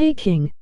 Hey King.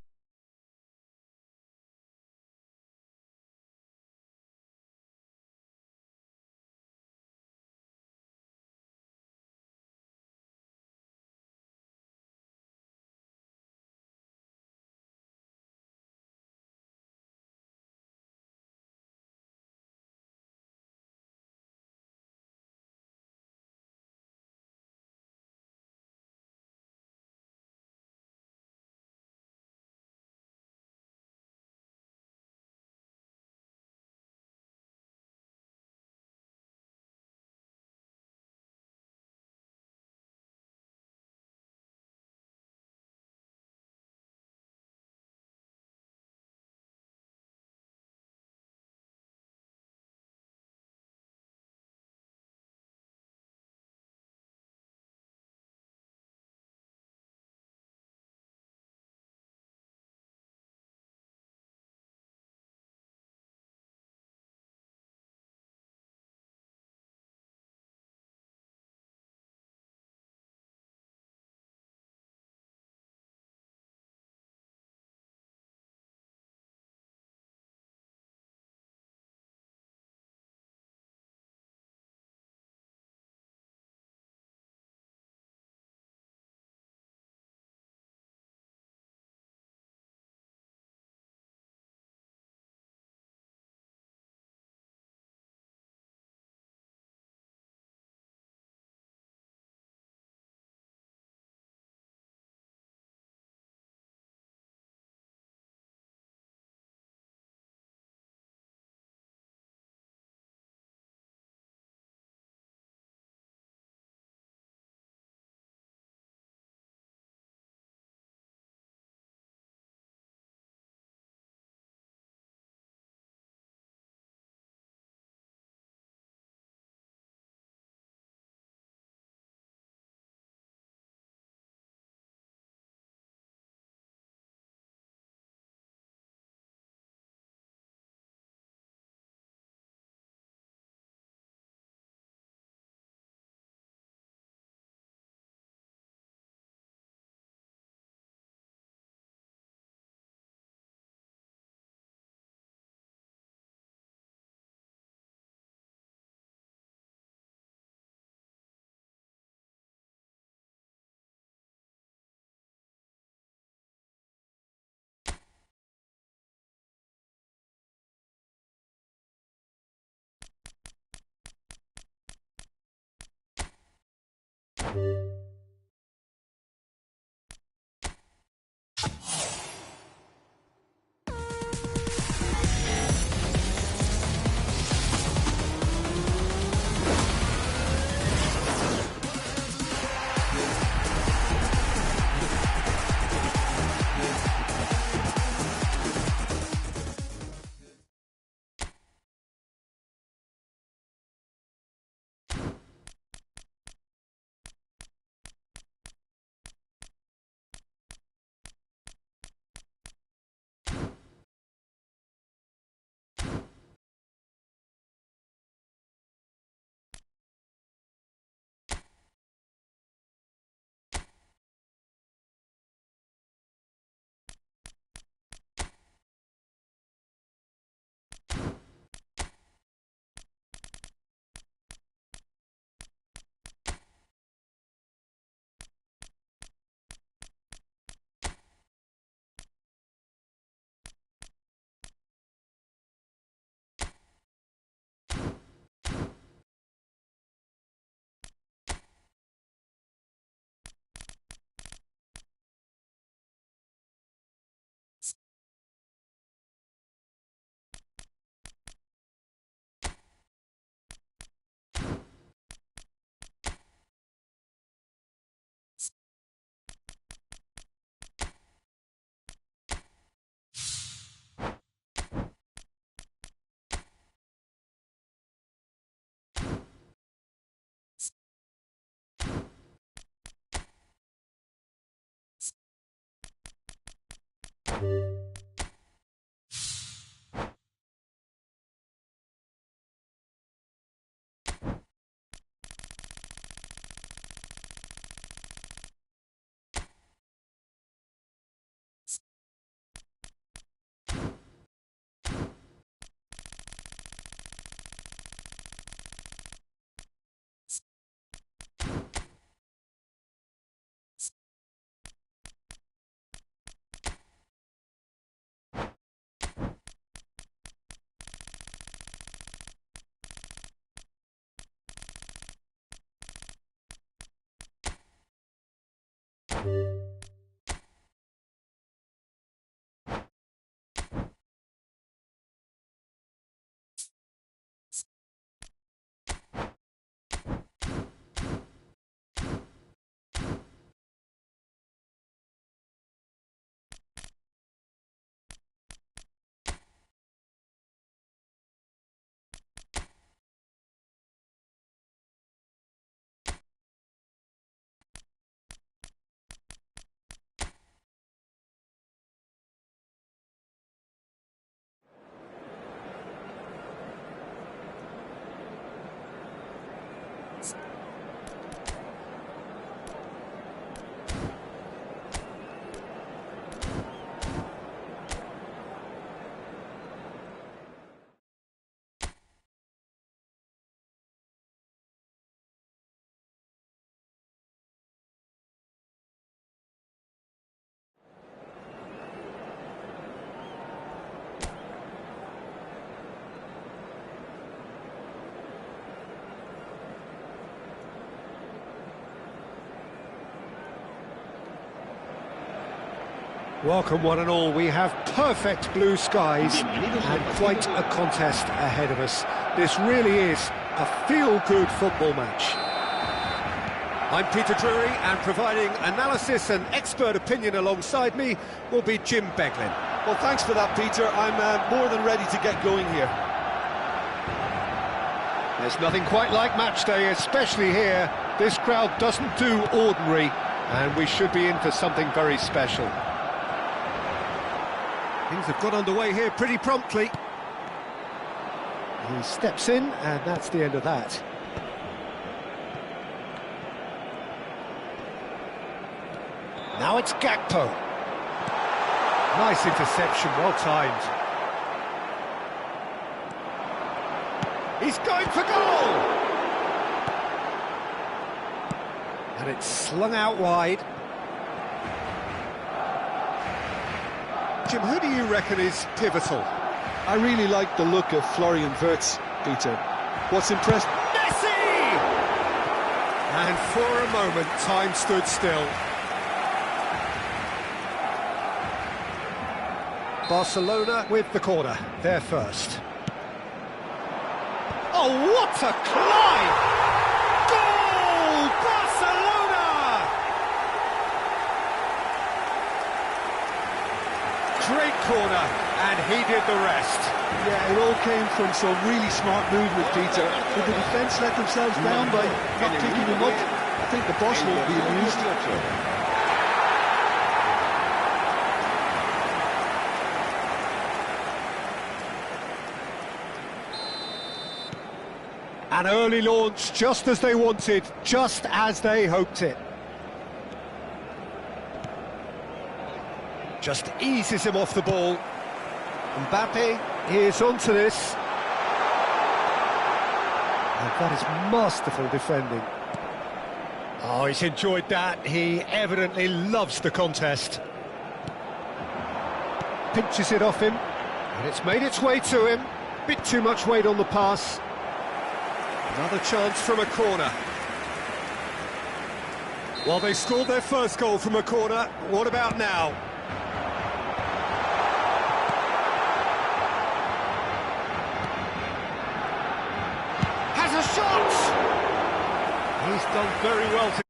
Welcome one and all, we have perfect blue skies and quite a contest ahead of us. This really is a feel-good football match. I'm Peter Drury, and providing analysis and expert opinion alongside me will be Jim Beglin. Well, thanks for that, Peter. I'm more than ready to get going here. There's nothing quite like match day, especially here. This crowd doesn't do ordinary, and we should be in for something very special. Things have got underway here pretty promptly. He steps in, and that's the end of that. Now it's Gakpo. Nice interception, well timed. He's going for goal! And it's slung out wide. Jim, who do you reckon is pivotal? I really like the look of Florian Wirtz, Peter. What's impressed? Messi! And for a moment, time stood still. Barcelona with the corner, they're first. Oh, what a climb! Goal! Barcelona! Great corner, and he did the rest. Yeah, it all came from some really smart movement, Peter. Did the defence let themselves down by not picking him up? I think the boss won't be amused. An early launch, just as they wanted, just as they hoped it. Just eases him off the ball. Mbappe is onto this. And that is masterful defending. Oh, he's enjoyed that. He evidently loves the contest. Pinches it off him, and it's made its way to him. Bit too much weight on the pass. Another chance from a corner. Well, they scored their first goal from a corner. What about now? Has a shot! He's done very well to...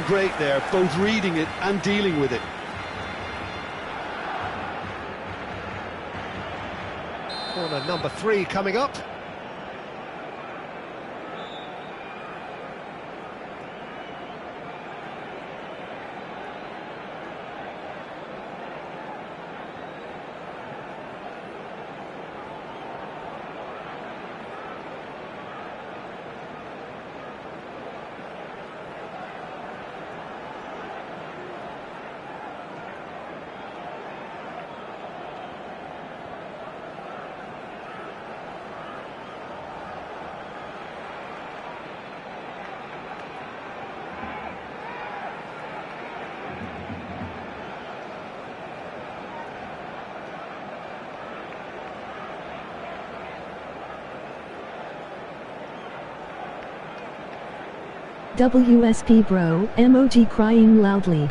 Great there, both reading it and dealing with it. Corner number 3 coming up. WSP bro, emoji crying loudly.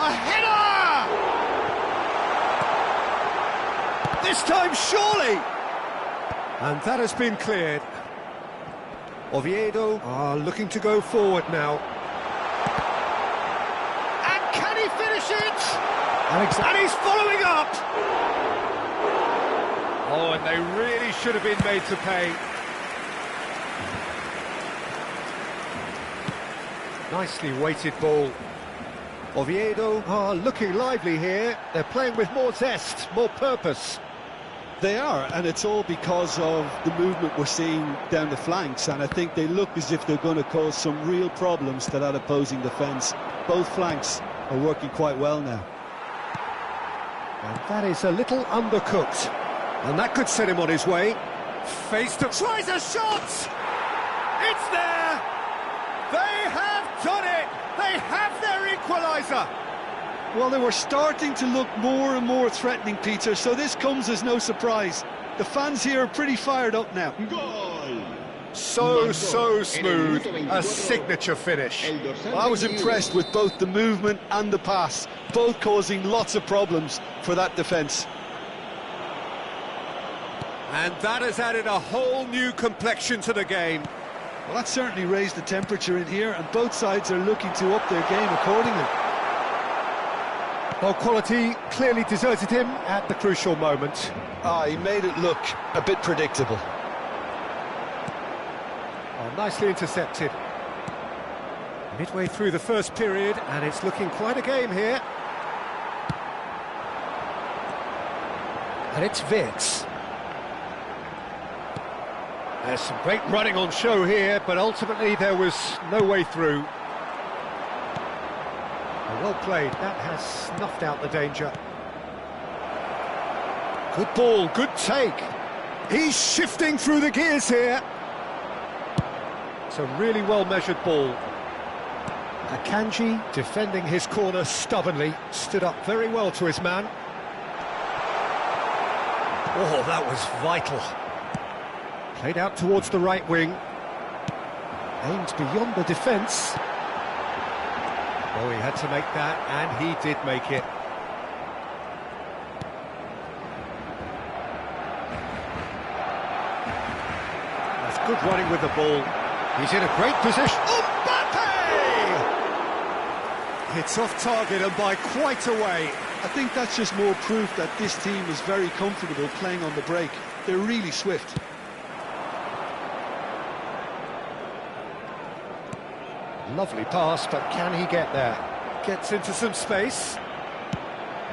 A header! This time, surely! And that has been cleared. Oviedo are looking to go forward now. And can he finish it? And he's following up! Oh, and they really should have been made to pay. Nicely weighted ball. Oviedo are looking lively here. They're playing with more zest, more purpose. They are, and it's all because of the movement we're seeing down the flanks, and I think they look as if they're going to cause some real problems to that opposing defence. Both flanks are working quite well now. And that is a little undercooked. And that could set him on his way. Face to... Tries a shot! It's there! They have done it! They have their equaliser! Well, they were starting to look more and more threatening, Peter, so this comes as no surprise. The fans here are pretty fired up now. So smooth, a signature finish. I was impressed with both the movement and the pass, both causing lots of problems for that defence. And that has added a whole new complexion to the game. Well, that certainly raised the temperature in here, and both sides are looking to up their game accordingly. Well, quality clearly deserted him at the crucial moment. He made it look a bit predictable. Oh, nicely intercepted. Midway through the first period, and it's looking quite a game here. And it's Vitz. There's some great running on show here, but ultimately there was no way through. Well played, that has snuffed out the danger. Good ball, good take. He's shifting through the gears here. It's a really well-measured ball. Akanji, defending his corner stubbornly, stood up very well to his man. Oh, that was vital. Played out towards the right wing. Aimed beyond the defence. Oh, he had to make that, and he did make it. That's good running with the ball. He's in a great position. Mbappe! It's off target and by quite a way. I think that's just more proof that this team is very comfortable playing on the break. They're really swift. Lovely pass, but can he get there? Gets into some space.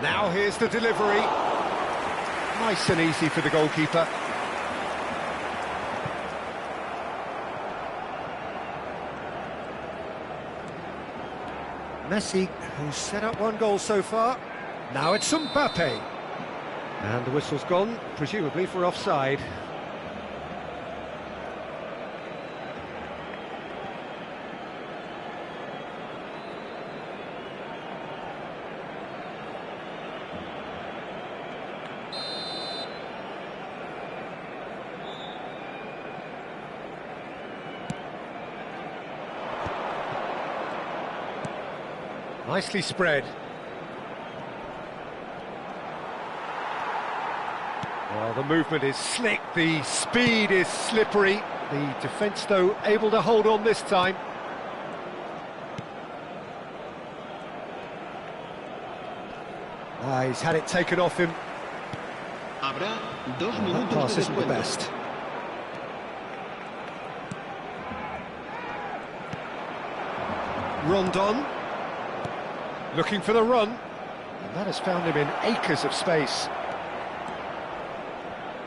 Now here's the delivery. Nice and easy for the goalkeeper. Messi, who's set up one goal so far. Now it's Mbappe. And the whistle's gone, presumably for offside. Nicely spread. Well, the movement is slick, the speed is slippery. The defence, though, able to hold on this time. He's had it taken off him. That pass isn't the best. Rondon. Looking for the run, and that has found him in acres of space.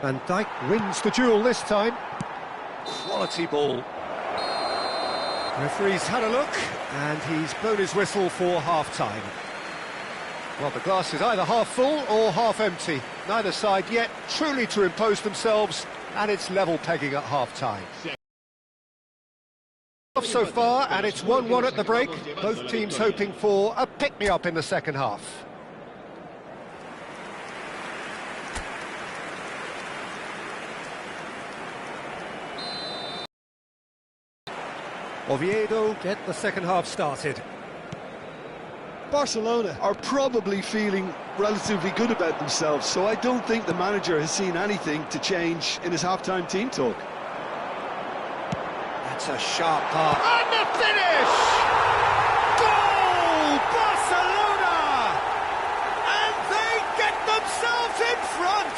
Van Dijk wins the duel this time. Quality ball. Referee's had a look, and he's blown his whistle for half-time. Well, the glass is either half full or half empty. Neither side yet truly to impose themselves, and it's level pegging at half-time. So far, and it's 1-1 at the break. Both teams hoping for a pick-me-up in the second half. Oviedo get the second half started. Barcelona are probably feeling relatively good about themselves, so I don't think the manager has seen anything to change in his half-time team talk. That's a sharp pass. And the finish! Goal! Barcelona! And they get themselves in front!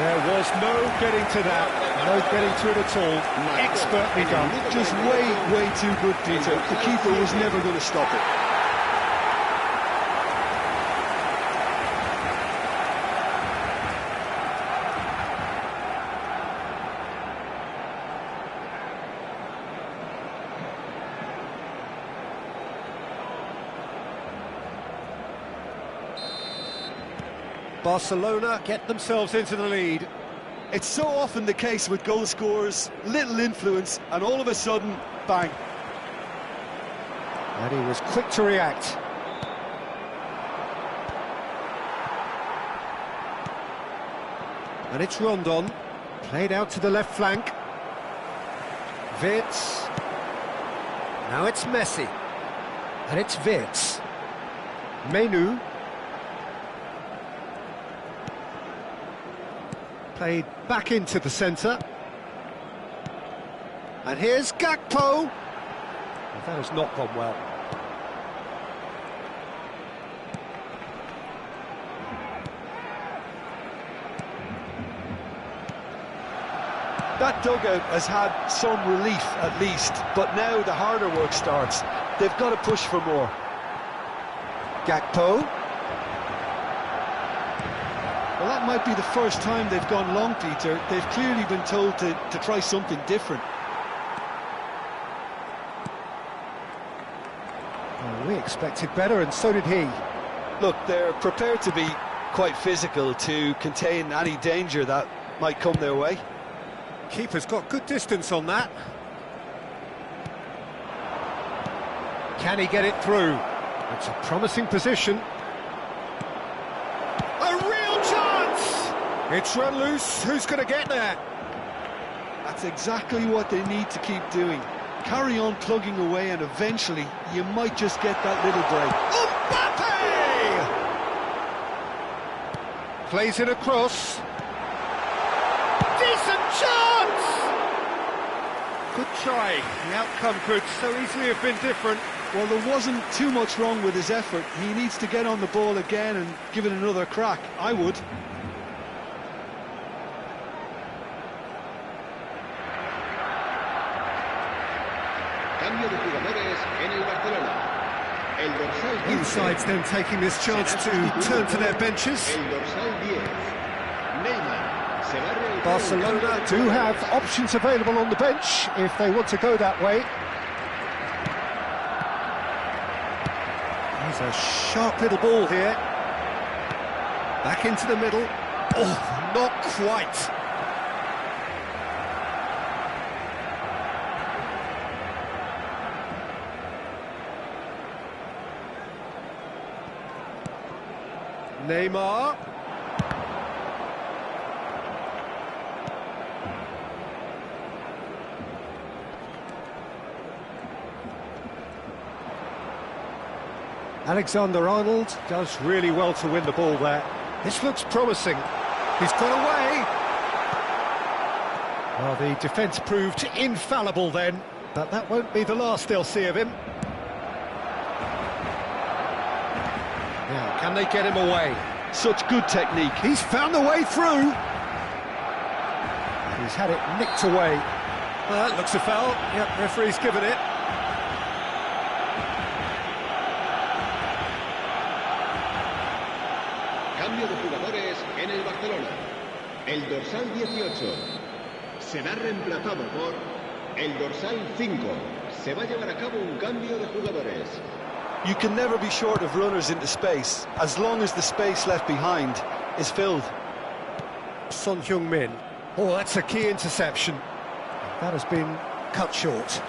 There was no getting to that, no getting to it at all. Expertly done. Just way too good, Peter. The keeper was never going to stop it. Barcelona get themselves into the lead. It's so often the case with goal scorers, little influence, and all of a sudden, bang. And he was quick to react. And it's Rondon, played out to the left flank. Wirtz. Now it's Messi. And it's Wirtz. Menu. Played back into the centre. And here's Gakpo. Well, that has not gone well. That dugout has had some relief at least, but now the harder work starts. They've got to push for more. Gakpo. Well, that might be the first time they've gone long, Peter. They've clearly been told to try something different. Well, we expected better, and so did he. Look, they're prepared to be quite physical to contain any danger that might come their way. Keeper's got good distance on that. Can he get it through? It's a promising position. A real chance! It's run loose. Who's going to get there? That's exactly what they need to keep doing. Carry on plugging away, and eventually you might just get that little break. Mbappe! Plays it across. Decent chance! Good try. The outcome could so easily have been different. Well, there wasn't too much wrong with his effort. He needs to get on the ball again and give it another crack. I would. Cambio de jugadores en el Barcelona. El dorsal 15. Both sides then taking this chance to turn to their benches. El dorsal 10. Neymar. Barcelona do have options available on the bench if they want to go that way. There's a sharp little ball here. Back into the middle. Oh, not quite. Neymar. Alexander-Arnold does really well to win the ball there. This looks promising. He's got away. Well, the defence proved infallible then, but that won't be the last they'll see of him. Now, can they get him away? Such good technique. He's found the way through. He's had it nicked away. Well, that looks a foul. Yep, referee's given it. Cambio de jugadores en el Barcelona. El dorsal 18 será reemplazado por el dorsal 5. Se va a llevar a cabo un cambio de jugadores. You can never be short of runners into space, as long as the space left behind is filled. Son Heung-min. Oh, that's a key interception. That has been cut short.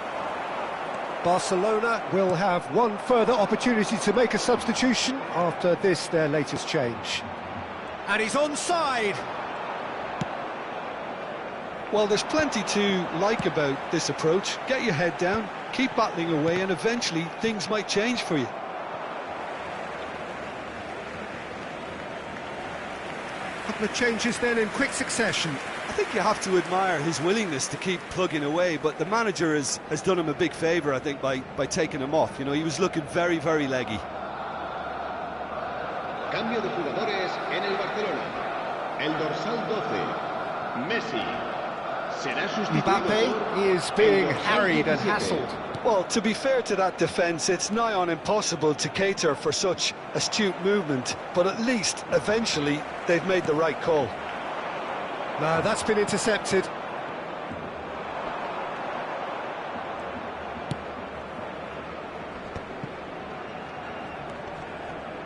Barcelona will have one further opportunity to make a substitution after this, their latest change. And he's onside. Well, there's plenty to like about this approach. Get your head down, keep battling away, and eventually things might change for you. Couple of changes then in quick succession. I think you have to admire his willingness to keep plugging away, but the manager has done him a big favour, I think, by taking him off. You know, he was looking very, very leggy. Cambio de jugadores en el Barcelona. El dorsal 12. Messi. Será sustituido Mbappe is being harried and 17. hassled. Well, to be fair to that defence, it's nigh on impossible to cater for such astute movement, but at least, eventually, they've made the right call. No, that's been intercepted.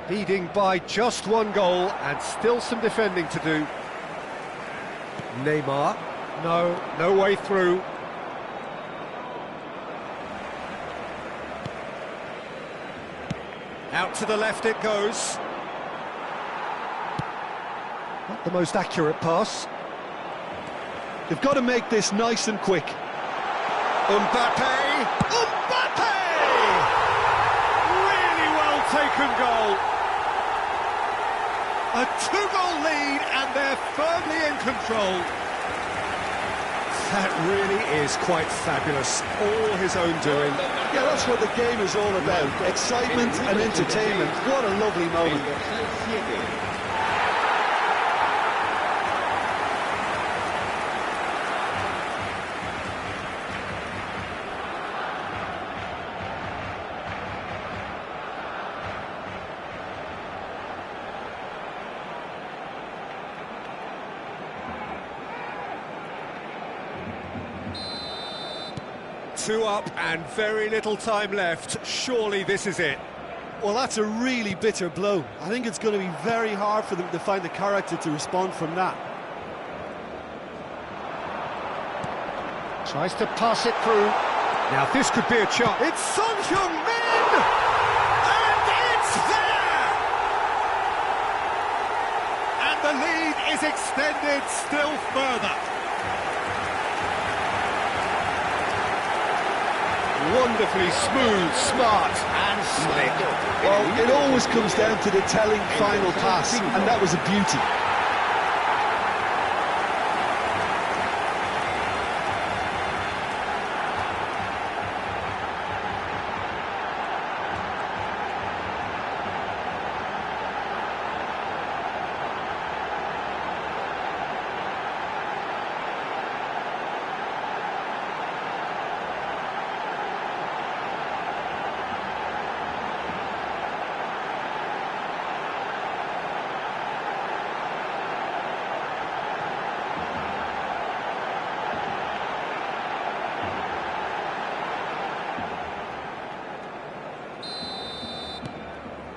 Leading by just one goal and still some defending to do. Neymar, no way through. Out to the left it goes. Not the most accurate pass. They've got to make this nice and quick. Mbappe! Really well taken goal. A 2-goal lead and they're firmly in control. That really is quite fabulous. All his own doing. Yeah, that's what the game is all about. Excitement and entertainment. What a lovely moment. Two up and very little time left. Surely this is it. Well, that's a really bitter blow. I think it's going to be very hard for them to find the character to respond from that. Tries to pass it through. Now this could be a chance. It's Son Heung-min! And it's there! And the lead is extended still further. Wonderfully smooth, smart and slick. Well, it always comes down to the telling final pass, and that was a beauty.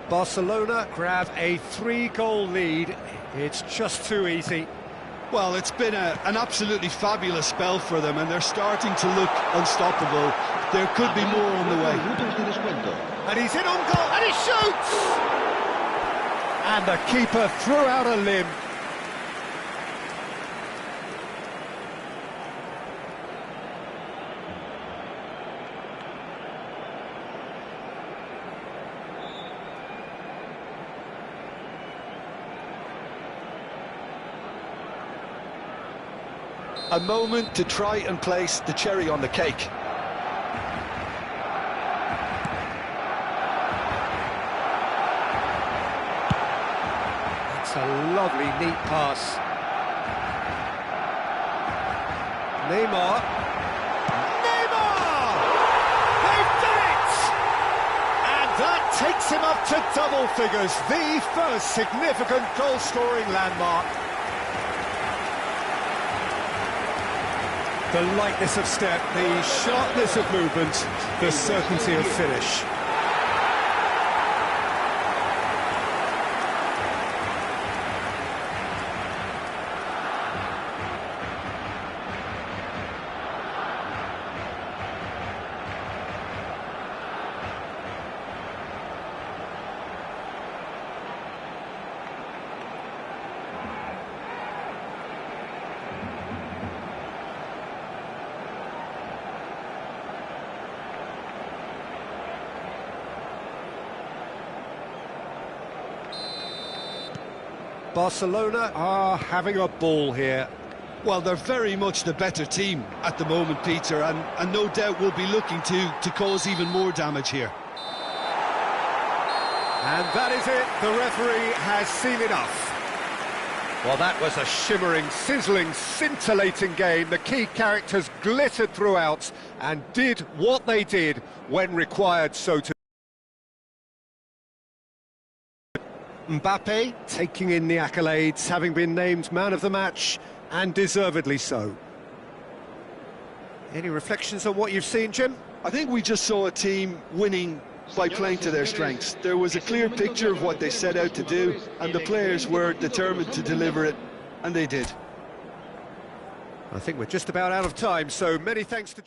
Barcelona grab a 3-goal lead. It's just too easy. Well, it's been an absolutely fabulous spell for them, and they're starting to look unstoppable. There could be more on the way. And he's in on goal, and he shoots! And the keeper threw out a limb. A moment to try and place the cherry on the cake. It's a lovely, neat pass. Neymar! They've done it! And that takes him up to double figures, the first significant goal-scoring landmark. The lightness of step, the sharpness of movement, the certainty of finish. Barcelona are having a ball here. Well, they're very much the better team at the moment, Peter, and no doubt will be looking to cause even more damage here. And that is it. The referee has seen enough. Well, that was a shimmering, sizzling, scintillating game. The key characters glittered throughout and did what they did when required so to. Mbappe taking in the accolades, having been named man of the match, and deservedly so. Any reflections on what you've seen, Jim? I think we just saw a team winning by playing to their strengths. There was a clear picture of what they set out to do, and the players were determined to deliver it, and they did. I think we're just about out of time, so many thanks to...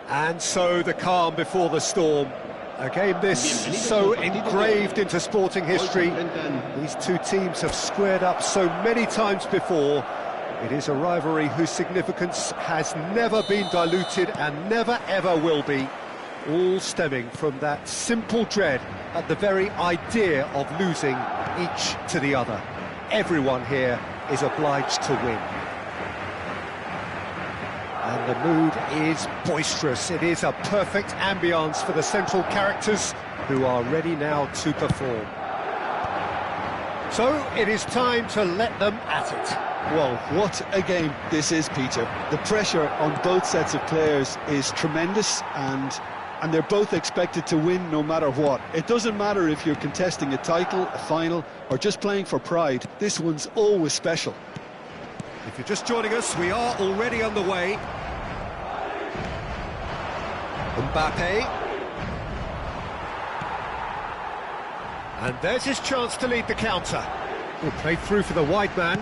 And so the calm before the storm. A game this so engraved into sporting history. These two teams have squared up so many times before. It is a rivalry whose significance has never been diluted and never ever will be. All stemming from that simple dread at the very idea of losing each to the other. Everyone here is obliged to win. And the mood is boisterous. It is a perfect ambience for the central characters who are ready now to perform. So it is time to let them at it. Well, what a game this is, Peter. The pressure on both sets of players is tremendous, and they're both expected to win no matter what. It doesn't matter if you're contesting a title, a final, or just playing for pride. This one's always special. If you're just joining us, we are already on the way. Mbappe. And there's his chance to lead the counter. Will play through for the wide man.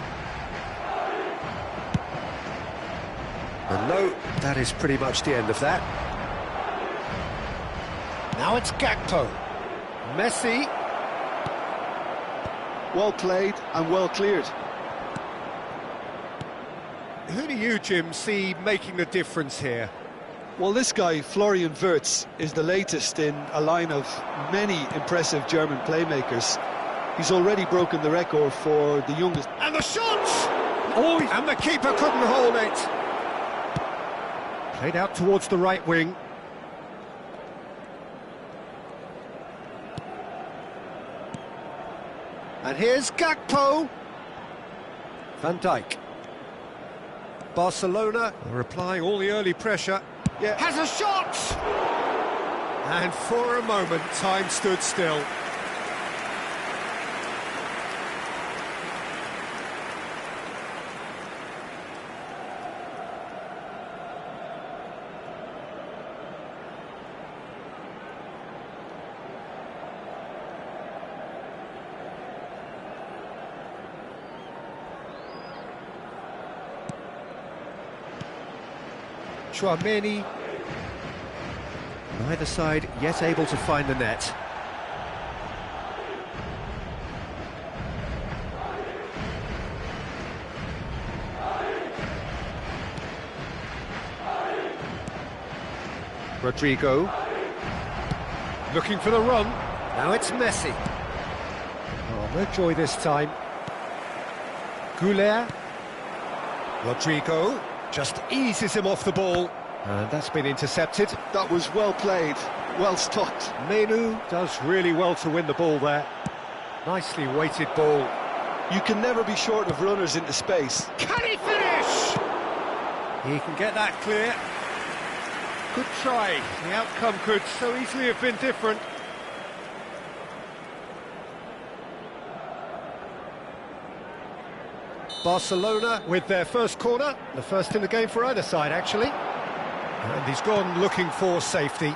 And no, that is pretty much the end of that. Now it's Gakpo. Messi. Well played and well cleared. Who do you, Jim, see making the difference here? Well, this guy, Florian Wirtz, is the latest in a line of many impressive German playmakers. He's already broken the record for the youngest. And the shots! Oh, and the keeper couldn't hold it. Played out towards the right wing. And here's Gakpo. Van Dijk. Barcelona are applying all the early pressure. Yeah. Has a shot! And for a moment, time stood still. Chouameni. Neither side yet able to find the net. Rodrigo. Looking for the run. Now it's Messi. Oh, no joy this time. Goulet. Rodrigo just eases him off the ball. And that's been intercepted. That was well played, well stopped. Menu does really well to win the ball there. Nicely weighted ball. You can never be short of runners into space. Can he finish? He can get that clear. Good try. The outcome could so easily have been different. Barcelona with their first corner, the first in the game for either side, actually. And he's gone looking for safety.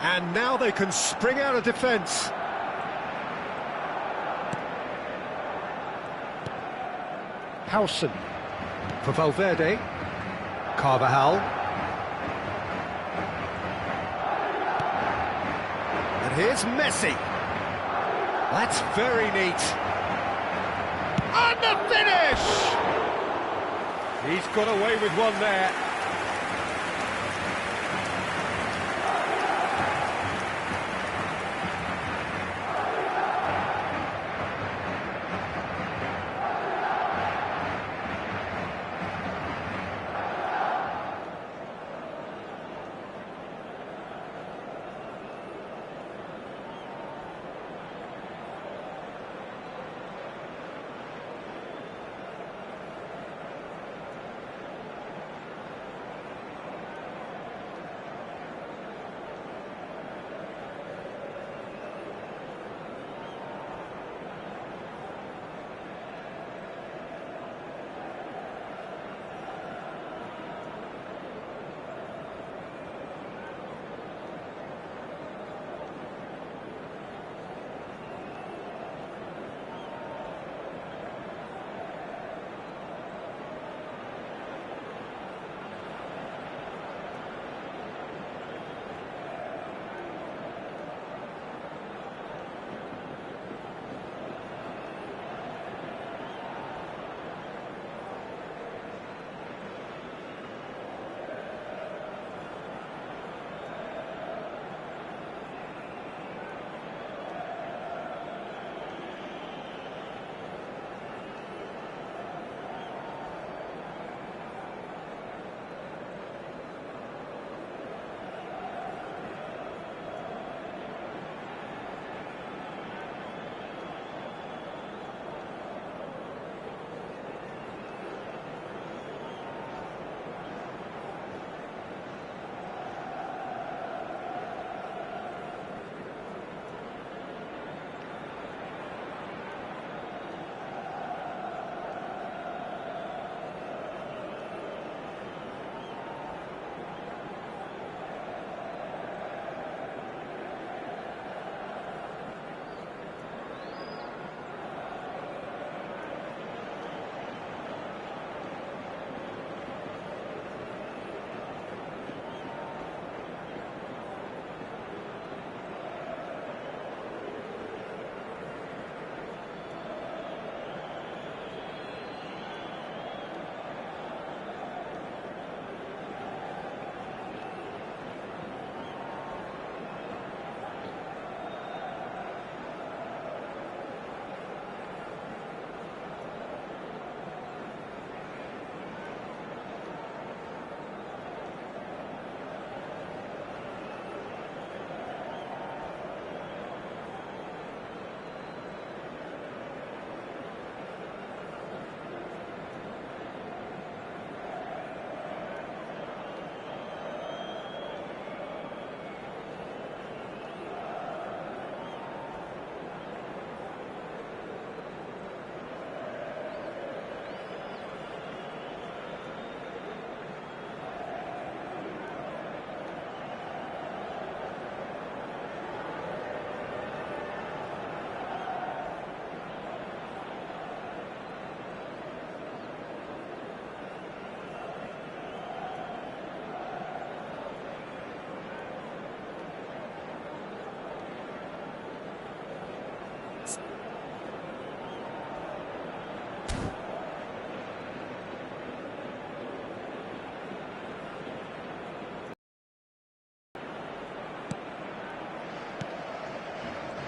And now they can spring out of defence. Howson for Valverde. Carvajal. And here's Messi. That's very neat. And the finish! He's got away with one there.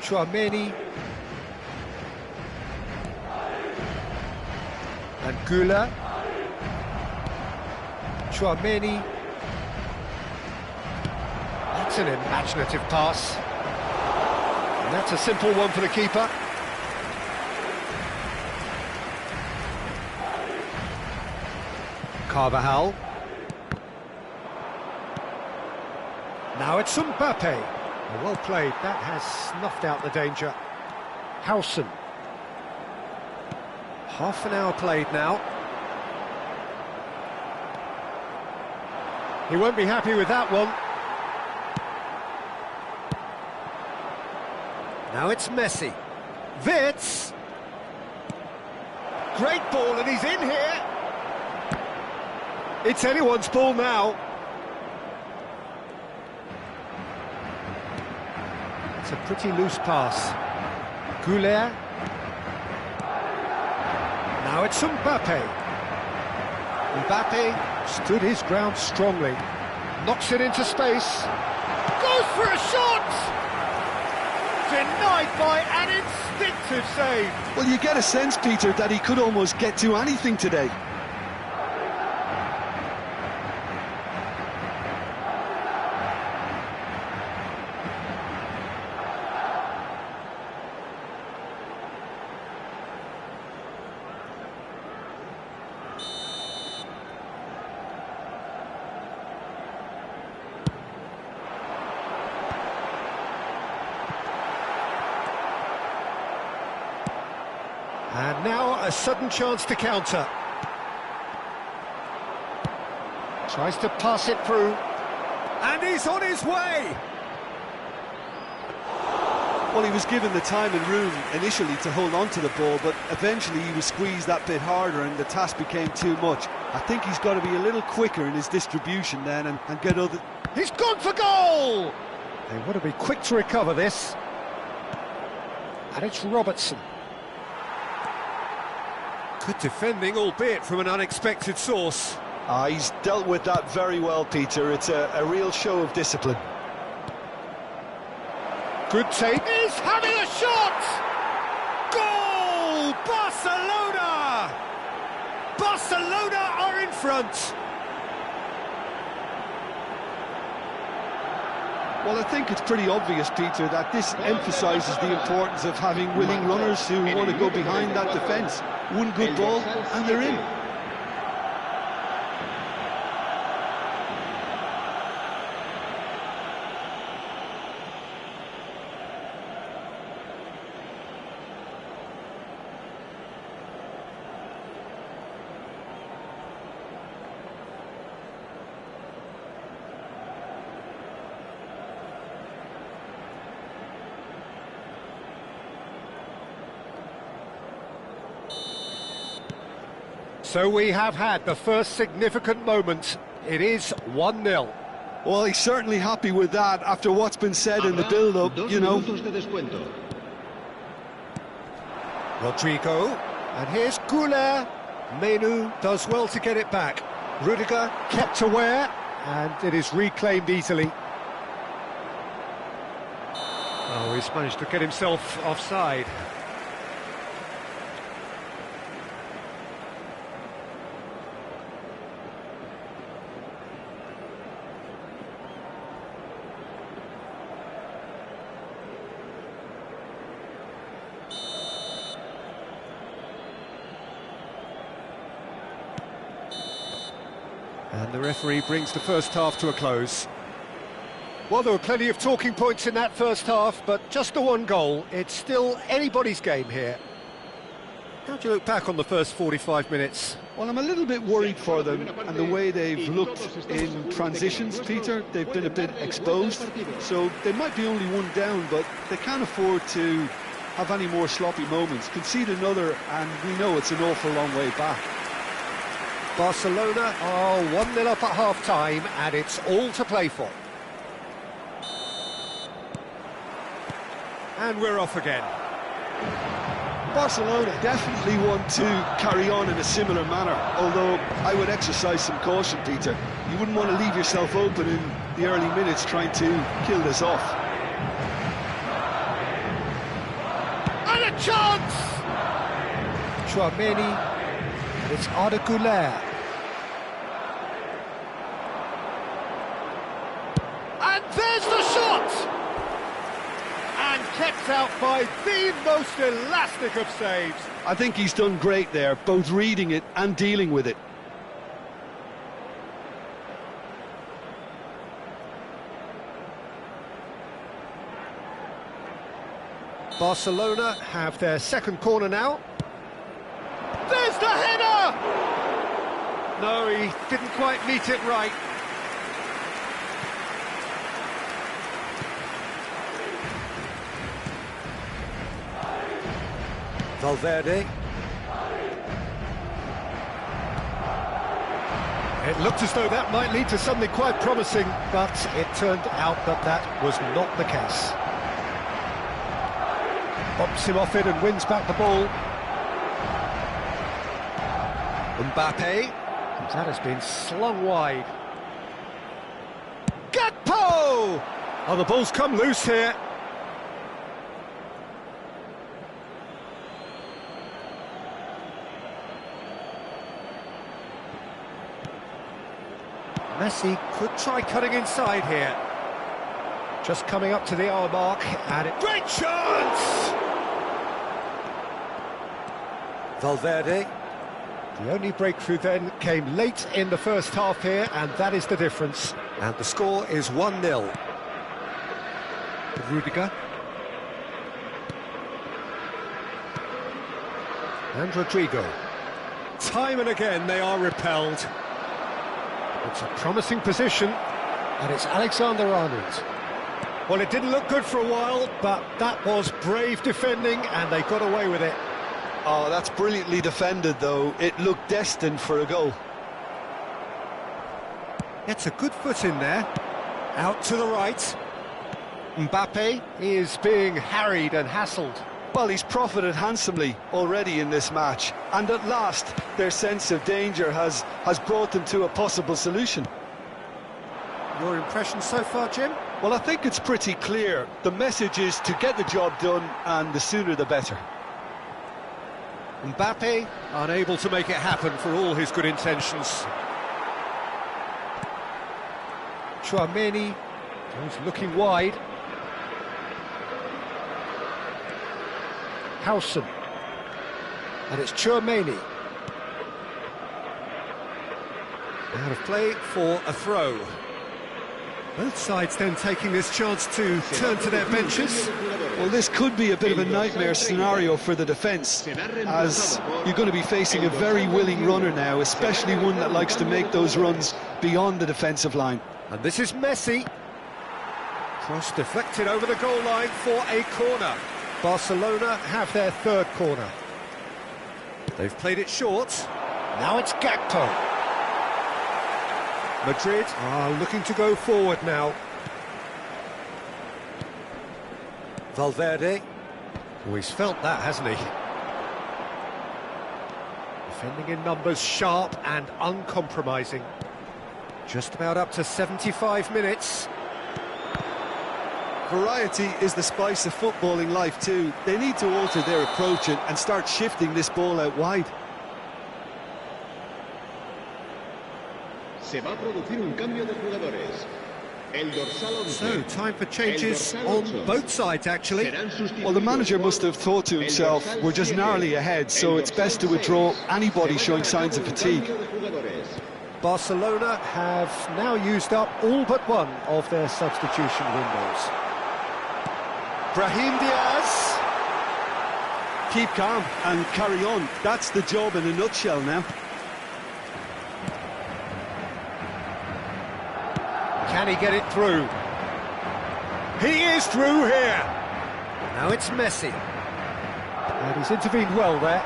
Chouameni. And Gula. Chouameni. That's an imaginative pass. And that's a simple one for the keeper. Carvajal. Now it's Mbappe. Well played, that has snuffed out the danger. Howson. Half an hour played now. He won't be happy with that one. Now it's Messi. Vitz. Great ball, and he's in here. It's anyone's ball now. It's a pretty loose pass. Goulet. Now it's Mbappe. Mbappe stood his ground strongly. Knocks it into space. Goes for a shot! Denied by an instinctive save. Well, you get a sense, Peter, that he could almost get to anything today. And now a sudden chance to counter. Tries to pass it through. And he's on his way! Well, he was given the time and room initially to hold on to the ball, but eventually he was squeezed that bit harder and the task became too much. I think he's got to be a little quicker in his distribution then and get other... He's gone for goal! They want to be quick to recover this. And it's Robertson. Good defending, albeit from an unexpected source. He's dealt with that very well, Peter. It's a real show of discipline. Good take. He's having a shot! Goal! Barcelona! Barcelona are in front. Well, I think it's pretty obvious, Peter, that this emphasises the importance of having willing runners who want to go behind that defence. One good ball, and they're in. So we have had the first significant moment. It is 1-0. Well, he's certainly happy with that after what's been said in the build-up, you know. Rodrigo, and here's Goulet. Menu does well to get it back. Rudiger kept aware, and it is reclaimed easily. Oh, he's managed to get himself offside. And the referee brings the first half to a close. Well, there were plenty of talking points in that first half, but just the one goal. It's still anybody's game here. How do you look back on the first 45 minutes? Well, I'm a little bit worried for them and the way they've looked in transitions, Peter. They've been a bit exposed, so they might be only one down, but they can't afford to have any more sloppy moments. Concede another, and we know it's an awful long way back. Barcelona are 1-0 up at half-time, and it's all to play for. And we're off again. Barcelona definitely want to carry on in a similar manner, although I would exercise some caution, Peter. You wouldn't want to leave yourself open in the early minutes trying to kill this off. chance! Chouameni, and it's Arda Güler. And there's the shot! And kept out by the most elastic of saves. I think he's done great there, both reading it and dealing with it. Barcelona have their second corner now. There's the header! No, he didn't quite meet it right. Valverde. It looked as though that might lead to something quite promising, but it turned out that that was not the case. Bops him off it and wins back the ball. Mbappe. That has been slung wide. Gakpo! Oh, the ball's come loose here. Messi could try cutting inside here. Just coming up to the hour mark, and great chance! Valverde. The only breakthrough then came late in the first half here, and that is the difference. And the score is 1-0. Rudiger. And Rodrigo. Time and again they are repelled. It's a promising position, and it's Alexander-Arnold. Well, it didn't look good for a while, but that was brave defending, and they got away with it. Oh, that's brilliantly defended, though. It looked destined for a goal. Gets a good foot in there. Out to the right. Mbappe is being harried and hassled. Well, he's profited handsomely already in this match. And at last, their sense of danger has brought them to a possible solution. Your impression so far, Jim? Well, I think it's pretty clear. The message is to get the job done, and the sooner the better. Mbappe unable to make it happen for all his good intentions. Chouameni goes looking wide. Howson. And it's Chouameni. Out of play for a throw. Both sides then taking this chance to turn to their benches. Well, this could be a bit of a nightmare scenario for the defence, as you're going to be facing a very willing runner now, especially one that likes to make those runs beyond the defensive line. And this is Messi. Cross deflected over the goal line for a corner. Barcelona have their third corner. They've played it short. Now it's Gakpo. Madrid are looking to go forward now. Valverde. Oh, he's felt that, hasn't he? Defending in numbers, sharp and uncompromising. Just about up to 75 minutes. Variety is the spice of footballing life too. They need to alter their approach and start shifting this ball out wide. Se va a producir un cambio de jugadores. El dorsal 11. So, time for changes on both sides, actually. Well, the manager must have thought to himself, we're just narrowly ahead, so it's best to withdraw anybody showing signs of fatigue. Barcelona have now used up all but one of their substitution windows. Brahim Diaz. Keep calm and carry on. That's the job in a nutshell now. Can he get it through? He is through here. Now it's Messi. And he's intervened well there.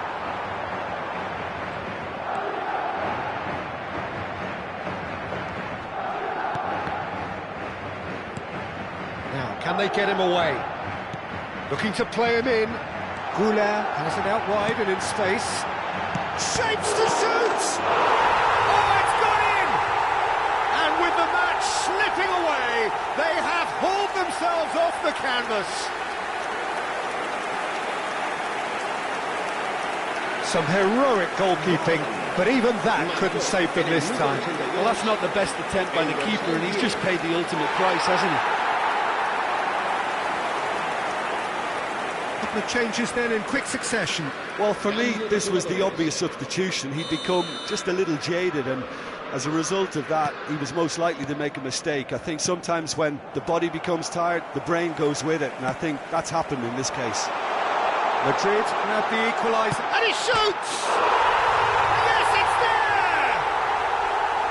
Now, can they get him away? Looking to play him in. Güler has it out wide and in space. Shapes to shoot! Oh, it's gone in! And with the match slipping away, they have hauled themselves off the canvas. Some heroic goalkeeping, but even that couldn't save them this time. Well, that's not the best attempt by the keeper, and he's just paid the ultimate price, hasn't he? The changes then in quick succession. Well, for me, this was the obvious substitution. He'd become just a little jaded, and as a result of that, he was most likely to make a mistake. I think sometimes when the body becomes tired, the brain goes with it, and I think that's happened in this case. Madrid have the equaliser, and he shoots! Yes, it's there!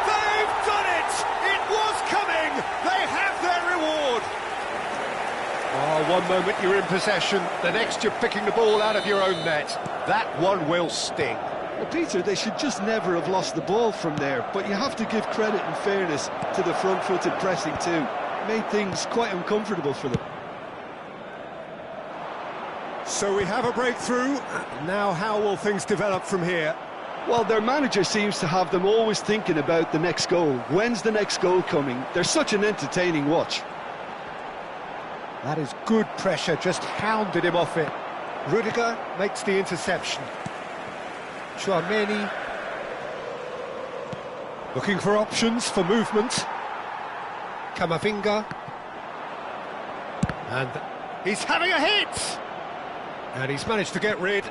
They've done it! It was coming! They have their reward! Oh, one moment you're in possession, the next you're picking the ball out of your own net. That one will sting. Well, Peter, they should just never have lost the ball from there, but you have to give credit and fairness to the front-footed pressing too. Made things quite uncomfortable for them. So we have a breakthrough. Now how will things develop from here? Well, their manager seems to have them always thinking about the next goal. When's the next goal coming? They're such an entertaining watch. That is good pressure, just hounded him off it. Rudiger makes the interception. Chouameni looking for options for movement. Camavinga. And he's having a hit! And he's managed to get rid.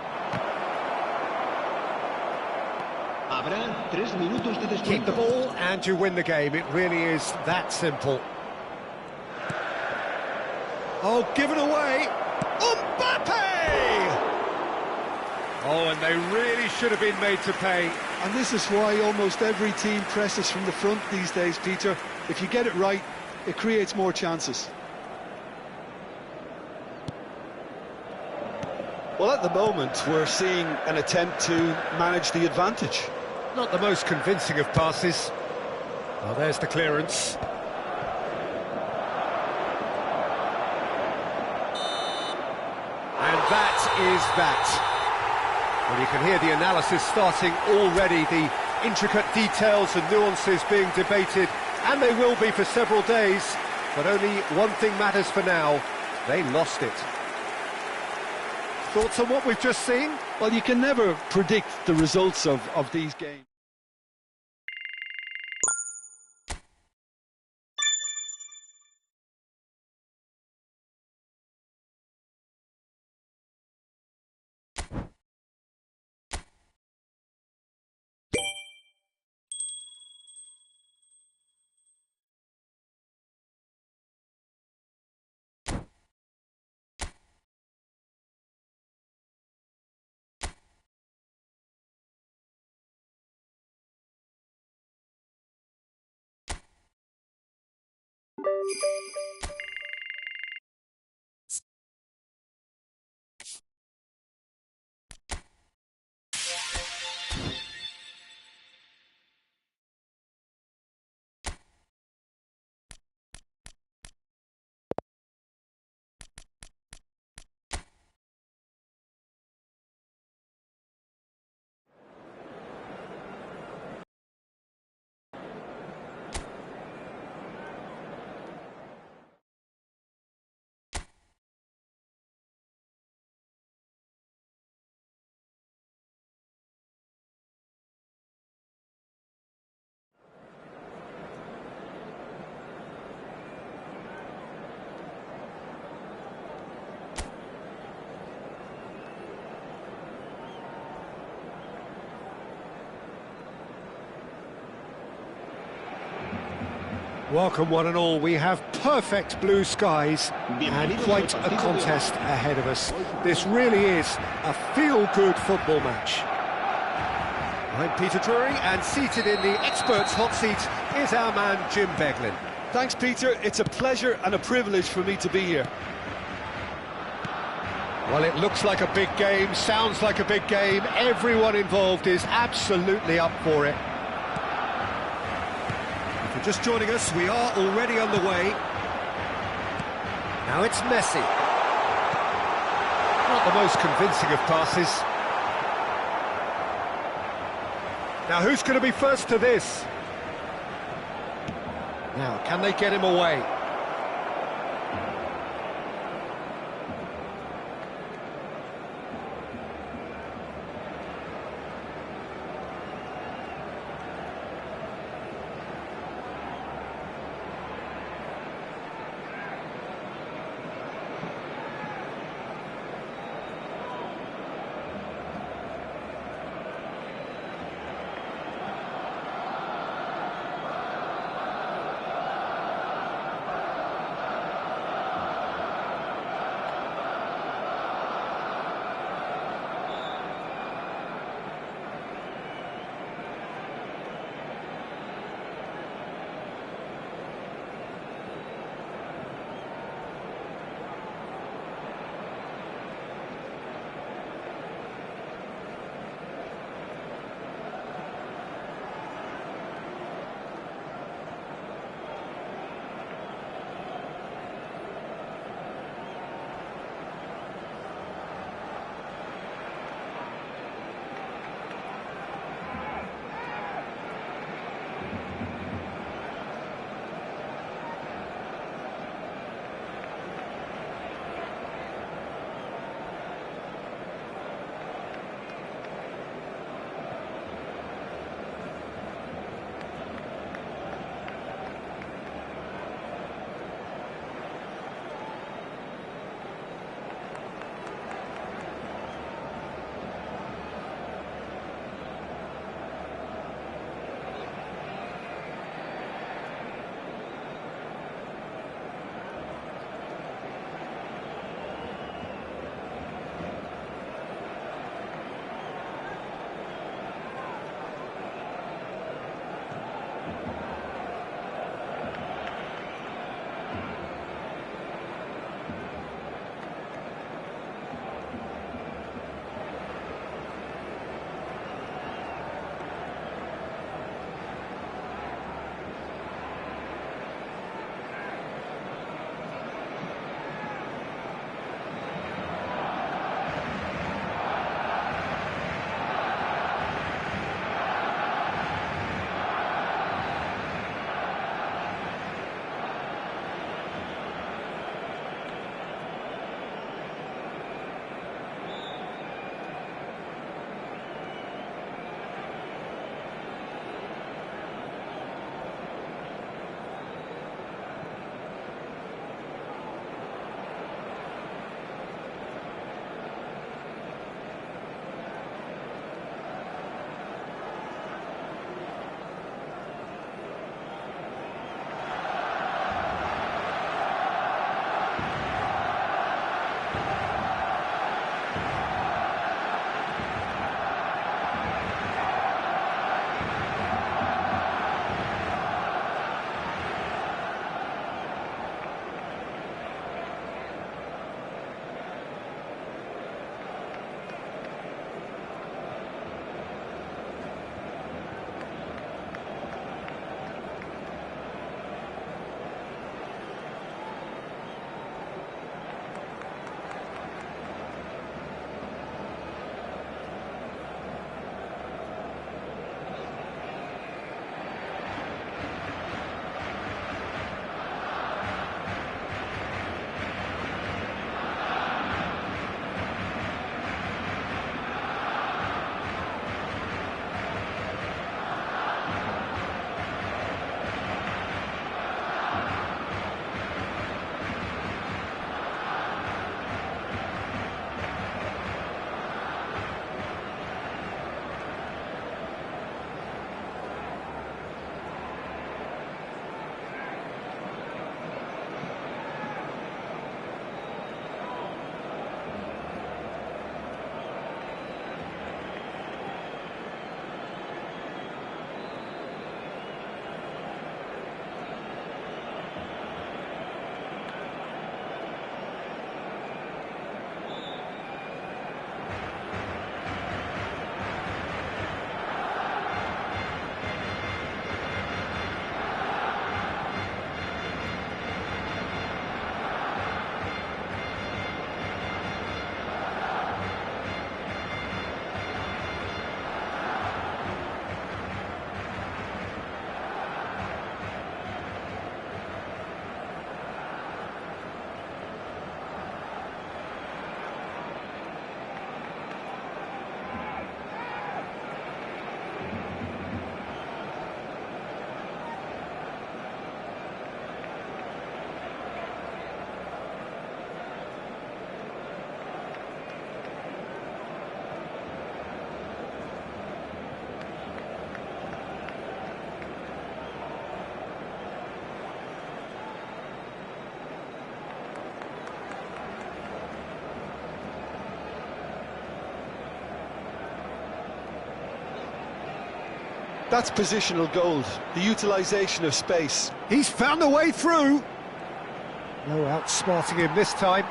Keep the ball and you win the game. It really is that simple. Oh, given away. Mbappe! Oh, and they really should have been made to pay. And this is why almost every team presses from the front these days, Peter. If you get it right, it creates more chances. Well, at the moment, we're seeing an attempt to manage the advantage. Not the most convincing of passes. Well, there's the clearance. And that is that. Well, you can hear the analysis starting already, the intricate details and nuances being debated, and they will be for several days. But only one thing matters for now. They lost it. Thoughts on what we've just seen? Well, you can never predict the results of these games. Welcome one and all, we have perfect blue skies and quite a contest ahead of us. This really is a feel-good football match. I'm Peter Drury, and seated in the experts' hot seat is our man Jim Beglin. Thanks, Peter. It's a pleasure and a privilege for me to be here. Well, it looks like a big game, sounds like a big game. Everyone involved is absolutely up for it. If you're just joining us, we are already underway. Now it's Messi. Not the most convincing of passes. Now who's going to be first to this? Now, can they get him away? That's positional gold, the utilisation of space. He's found a way through. No outsmarting him this time.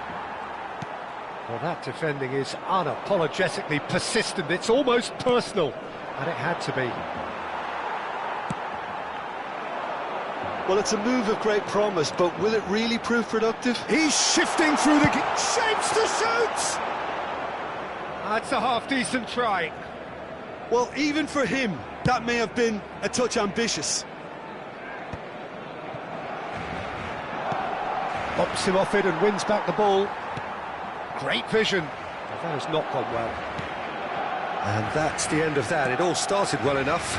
Well, that defending is unapologetically persistent. It's almost personal, and it had to be. Well, it's a move of great promise, but will it really prove productive? He's shifting through the... shapes to shoot! That's a half-decent try. Well, even for him, that may have been a touch ambitious. Pops him off it and wins back the ball. Great vision. Well, that has not gone well. And that's the end of that. It all started well enough.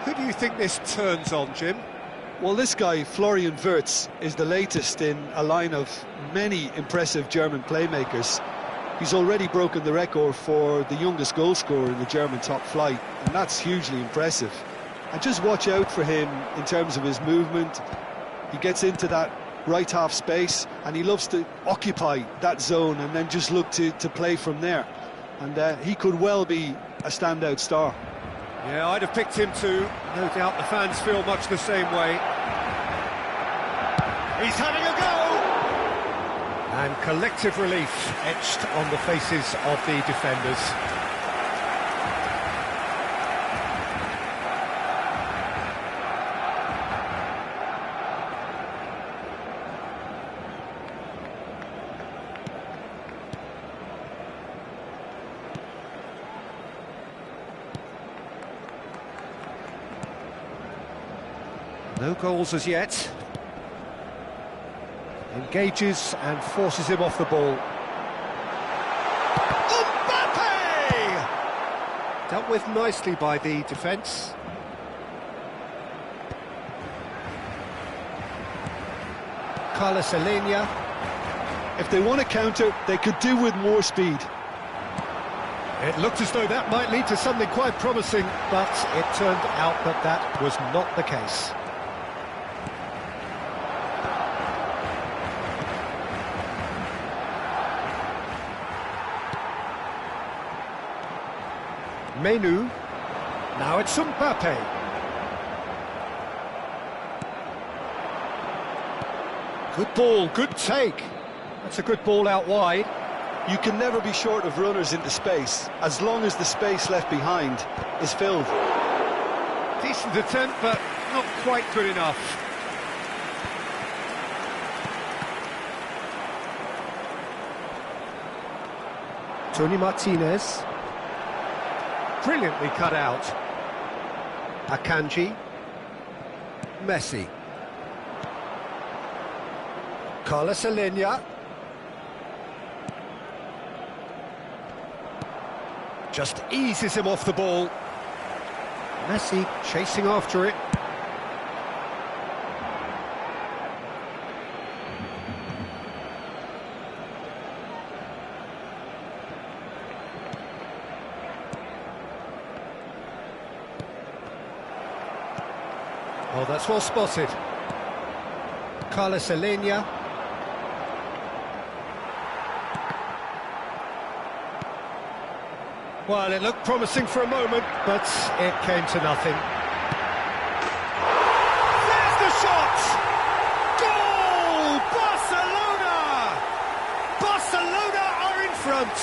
Who do you think this turns on, Jim? Well, this guy, Florian Wirtz, is the latest in a line of many impressive German playmakers. He's already broken the record for the youngest goal scorer in the German top flight, and that's hugely impressive. And just watch out for him in terms of his movement. He gets into that right half space, and he loves to occupy that zone and then just look to play from there. And he could well be a standout star. Yeah, I'd have picked him too. No doubt the fans feel much the same way. He's having a go! And collective relief etched on the faces of the defenders. No goals as yet. Engages and forces him off the ball. Mbappe! Dealt with nicely by the defence. Carlos Alenia. If they want to counter, they could do with more speed. It looked as though that might lead to something quite promising, but it turned out that that was not the case. Menu. Now it's Mbappe. Good ball, good take. That's a good ball out wide. You can never be short of runners into space, as long as the space left behind is filled. Decent attempt, but not quite good enough. Tony Martinez. Brilliantly cut out. Akanji. Messi. Carlos Alenia. Just eases him off the ball. Messi chasing after it. Oh, that's well spotted. Carlos Alenia. Well, it looked promising for a moment, but it came to nothing. There's the shot! Goal! Barcelona! Barcelona are in front!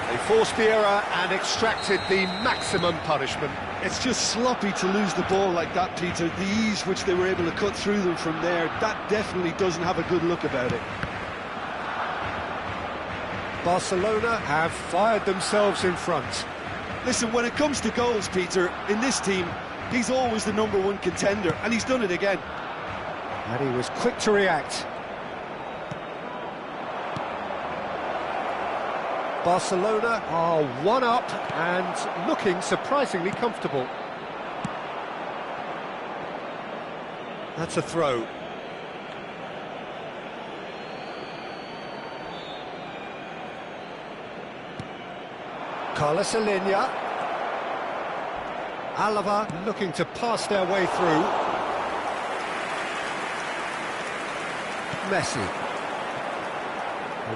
They forced the error and extracted the maximum punishment. It's just sloppy to lose the ball like that, Peter. The ease which they were able to cut through them from there, that definitely doesn't have a good look about it. Barcelona have fired themselves in front. Listen, when it comes to goals, Peter, in this team, he's always the #1 contender, and he's done it again. And he was quick to react. Barcelona are one up and looking surprisingly comfortable. That's a throw. Carlos Alenia. Alava looking to pass their way through. Messi.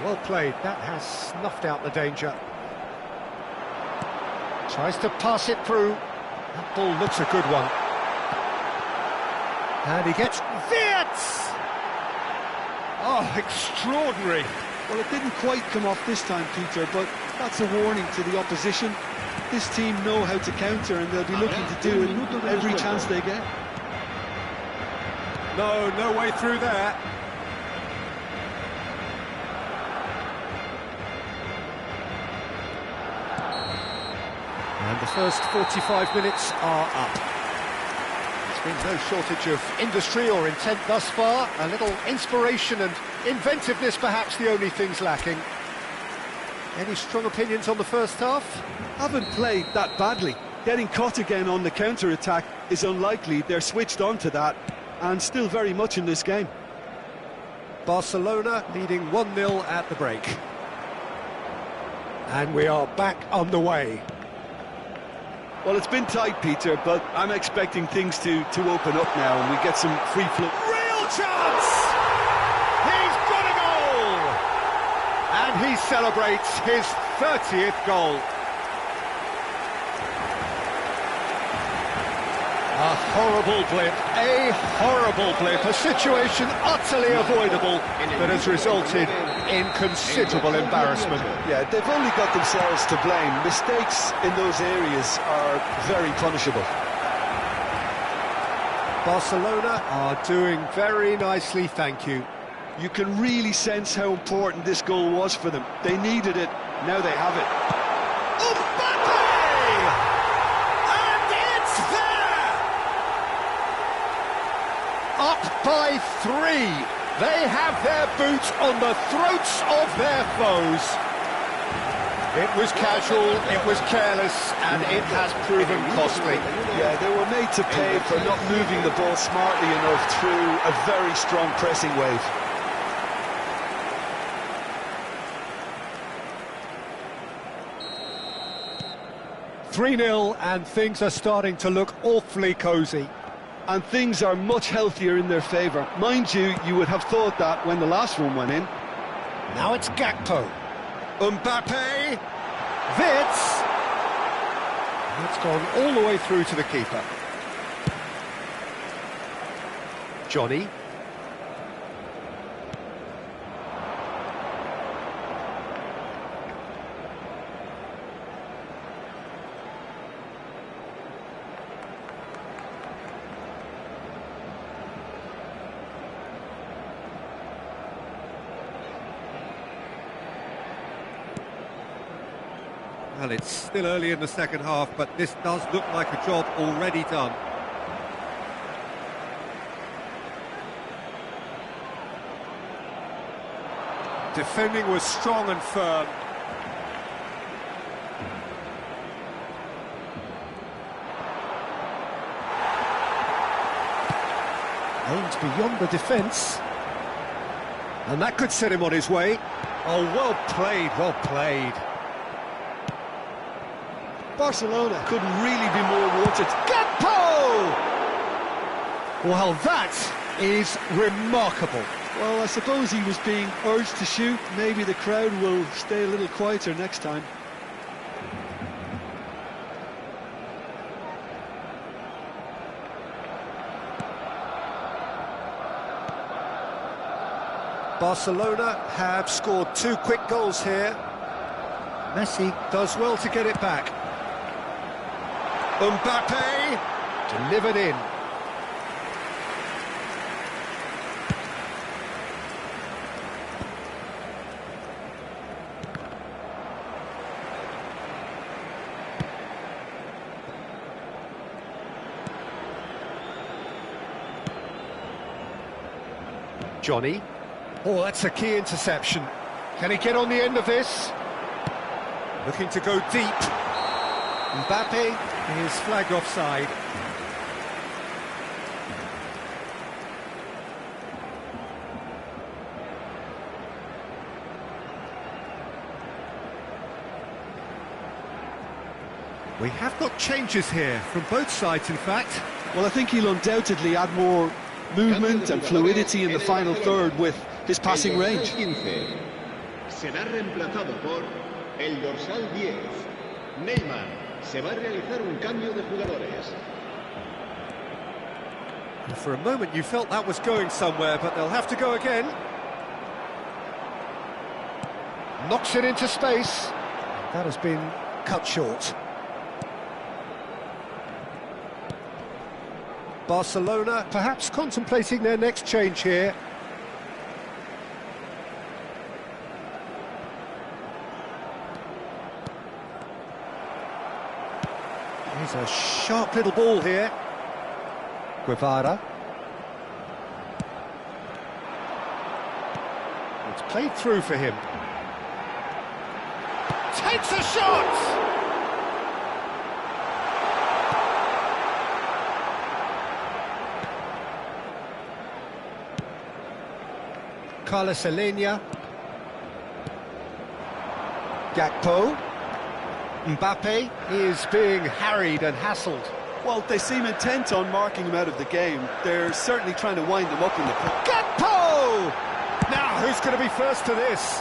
Well played, that has snuffed out the danger. Tries to pass it through. That ball looks a good one. And he gets Wirtz! Oh, extraordinary. Well, it didn't quite come off this time, Peter, but that's a warning to the opposition. This team know how to counter, and they'll be looking to do it every chance they get. No way through there. And the first 45 minutes are up. There's been no shortage of industry or intent thus far. A little inspiration and inventiveness, perhaps the only things lacking. Any strong opinions on the first half? Haven't played that badly. Getting caught again on the counter-attack is unlikely. They're switched on to that, and still very much in this game. Barcelona leading 1-0 at the break. And we are back on the way. Well, it's been tight, Peter, but I'm expecting things to open up now, and we get some free flow. Real Goal chance! He's got a goal! And he celebrates his 30th goal. A horrible blip, a situation utterly avoidable that has resulted in considerable embarrassment. Yeah, they've only got themselves to blame. Mistakes in those areas are very punishable. Barcelona are doing very nicely, thank you. You can really sense how important this goal was for them. They needed it, now they have it. Up by 3. They have their boot on the throats of their foes. It was casual, it was careless, and it has proven costly. Yeah, they were made to pay for not moving the ball smartly enough through a very strong pressing wave. "3-0, and things are starting to look awfully cosy. And things are much healthier in their favour. Mind you, you would have thought that when the last one went in. Now it's Gakpo. Mbappe. Wits. It's gone all the way through to the keeper. Johnny. Well, it's still early in the second half, but this does look like a job already done. Defending was strong and firm. Aimed beyond the defence. And that could set him on his way. Oh, well played, well played. Barcelona couldn't really be more wanted. Gakpo! Well, that is remarkable. Well, I suppose he was being urged to shoot. Maybe the crowd will stay a little quieter next time. Barcelona have scored 2 quick goals here. Messi does well to get it back. Mbappe delivered in. Johnny. Oh, that's a key interception. Can he get on the end of this? Looking to go deep. Mbappe is flagged offside. We have got changes here from both sides, in fact. Well, I think he'll undoubtedly add more movement and fluidity in the final third with his passing range. Será reemplazado por el dorsal 10. Neymar. Se va a realizar un cambio de jugadores. For a moment you felt that was going somewhere, but they'll have to go again. Knocks it into space. That has been cut short. Barcelona perhaps contemplating their next change here. Here's a sharp little ball here. Guevara. It's played through for him. Takes a shot! Carlos Elena. Gakpo. Mbappe is being harried and hassled. Well, they seem intent on marking him out of the game. They're certainly trying to wind him up in the... Gakpo! Now, who's going to be first to this?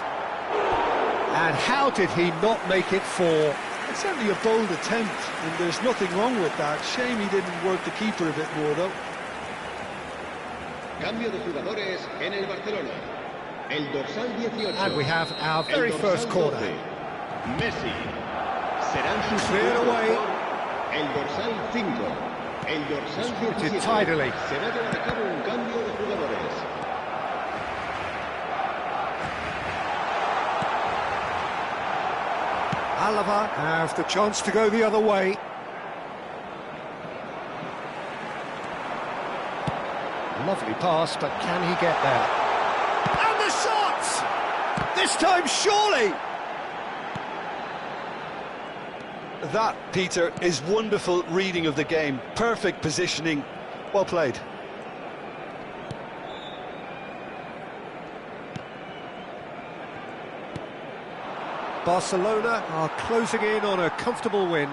And how did he not make it four? It's certainly a bold attempt, and there's nothing wrong with that. Shame he didn't work the keeper a bit more, though. Cambio de jugadores en el Barcelona. El dorsal 18. And we have our very first corner. Messi. Serán sus Cleared away. El dorsal 5. El dorsal Spotted 17. tidily. Se va a llevar a cabo un cambio de jugadores. Alaba have the chance to go the other way. Lovely pass, but can he get there? And the shot! This time, surely! That, Peter, is wonderful reading of the game. Perfect positioning. Well played. Barcelona are closing in on a comfortable win.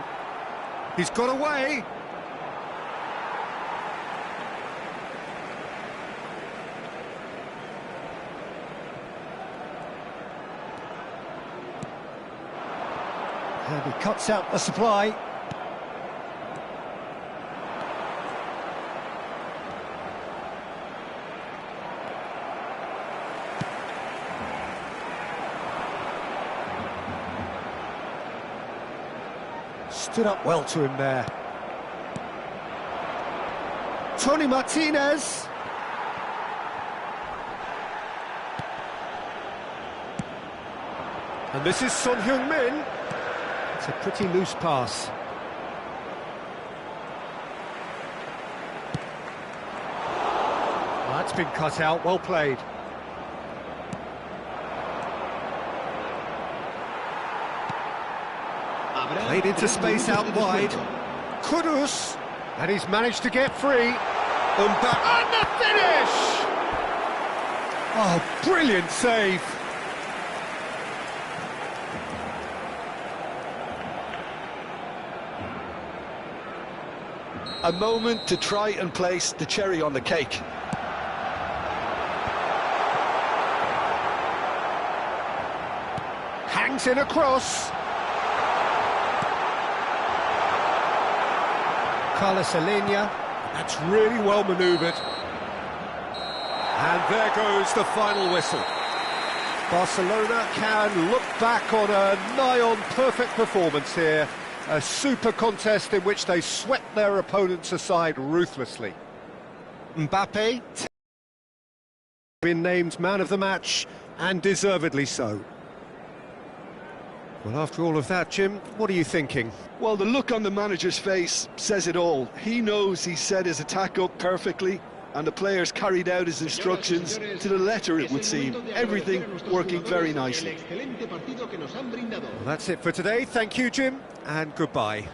He's got away. And he cuts out the supply. Stood up well to him there. Tony Martinez. And this is Son Heung-min. It's a pretty loose pass. That's been cut out, well played. Played into space out wide. Kudus, and he's managed to get free. And the finish! Oh, brilliant save. A moment to try and place the cherry on the cake. Hangs in a cross. Carlos Alenia, that's really well manoeuvred. And there goes the final whistle. Barcelona can look back on a nigh-on perfect performance here. A super contest in which they swept their opponents aside ruthlessly. Mbappe been named man of the match, and deservedly so. Well, after all of that, Jim, what are you thinking? Well, the look on the manager's face says it all. He knows he set his attack up perfectly, and the players carried out his instructions to the letter, it would seem. Everything working very nicely. Well, that's it for today. Thank you, Jim, and goodbye.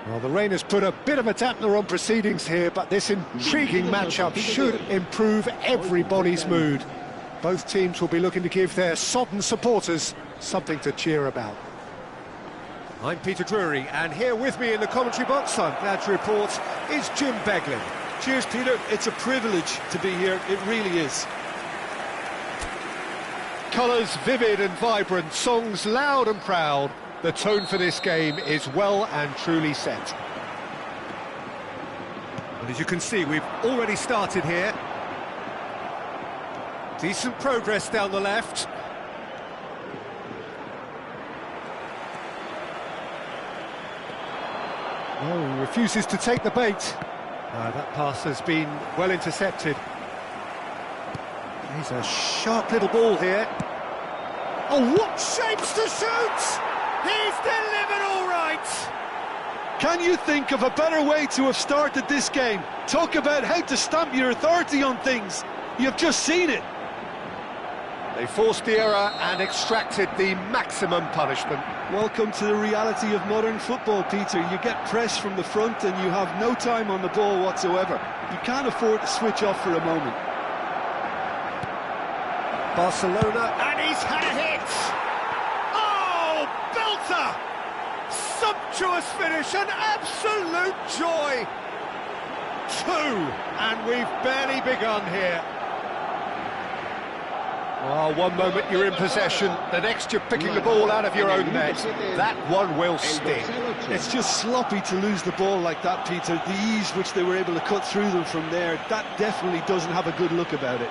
Well, the rain has put a bit of a dampener on proceedings here, but this intriguing matchup should improve everybody's mood. Both teams will be looking to give their sodden supporters something to cheer about. I'm Peter Drury, and here with me in the commentary box, I'm glad to report, is Jim Beglin. Cheers, Peter. It's a privilege to be here. It really is. Colours vivid and vibrant, songs loud and proud. The tone for this game is well and truly set. And as you can see, we've already started here. Decent progress down the left. Oh, he refuses to take the bait. That pass has been well intercepted. He's a sharp little ball here. Oh, what shapes to shoot! He's delivered all right! Can you think of a better way to have started this game? Talk about how to stamp your authority on things. You've just seen it. They forced the error and extracted the maximum punishment. Welcome to the reality of modern football, Peter. You get pressed from the front and you have no time on the ball whatsoever. You can't afford to switch off for a moment. Barcelona, and he's had a hit! Oh, belter! Sumptuous finish, an absolute joy! 2, and we've barely begun here. Oh, one moment you're in possession, the next you're picking the ball out of your own net. That one will sting. It's just sloppy to lose the ball like that, Peter. The ease which they were able to cut through them from there, that definitely doesn't have a good look about it.